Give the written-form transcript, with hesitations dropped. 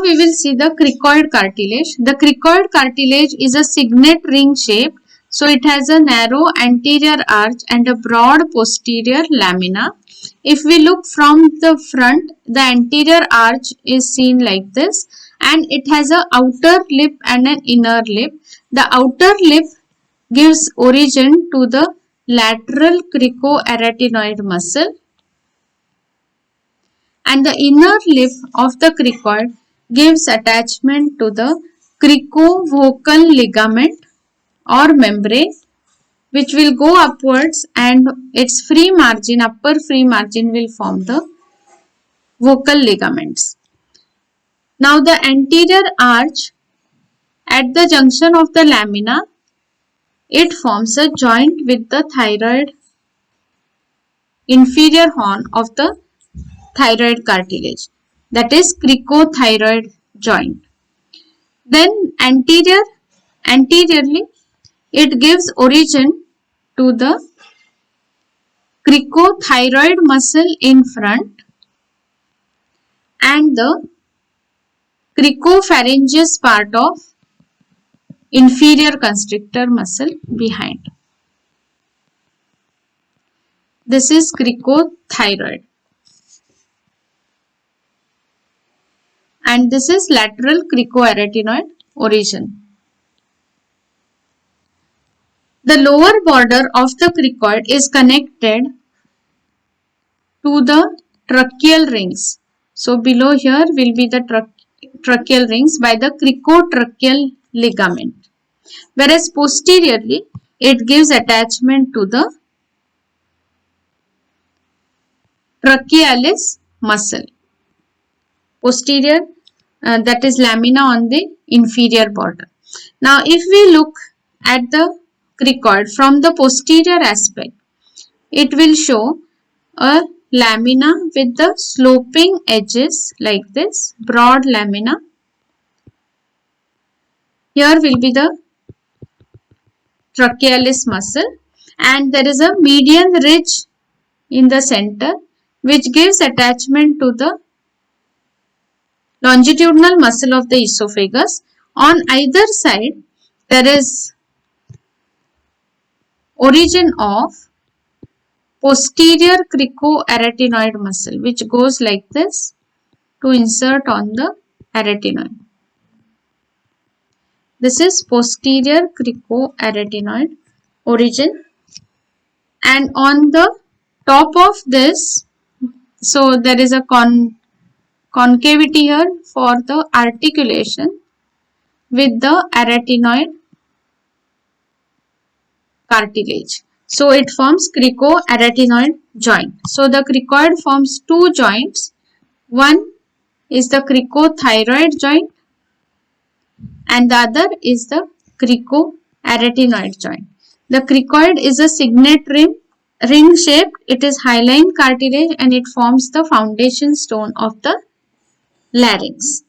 we will see the cricoid cartilage. The cricoid cartilage is a signet ring shape. So it has a narrow anterior arch and a broad posterior lamina. If we look from the front, the anterior arch is seen like this, and it has an outer lip and an inner lip. The outer lip gives origin to the lateral cricoarytenoid muscle, and the inner lip of the cricoid gives attachment to the cricovocal ligament or membrane, which will go upwards, and its free margin, upper free margin, will form the vocal ligaments. Now the anterior arch at the junction of the lamina, it forms a joint with the thyroid inferior horn of the thyroid cartilage, that is cricothyroid joint. Then anteriorly it gives origin to the cricothyroid muscle in front and the cricopharyngeus part of inferior constrictor muscle behind. This is cricothyroid. And this is lateral cricoarytenoid origin. The lower border of the cricoid is connected to the tracheal rings. So below here will be the tracheal rings by the cricotracheal ligament. Whereas posteriorly it gives attachment to the trachealis muscle. Posterior, that is lamina on the inferior border. Now if we look at the cricoid from the posterior aspect, it will show a lamina with the sloping edges like this, broad lamina. Here will be the trachealis muscle, and there is a median ridge in the center which gives attachment to the longitudinal muscle of the esophagus. On either side there is origin of posterior cricoarytenoid muscle which goes like this to insert on the arytenoid. This is posterior cricoarytenoid origin, and on the top of this, so there is a concavity here for the articulation with the arytenoid cartilage. So it forms cricoarytenoid joint. So the cricoid forms two joints. One is the cricothyroid joint and the other is the cricoarytenoid joint. The cricoid is a signet ring shaped. It is hyaline cartilage and it forms the foundation stone of the larynx.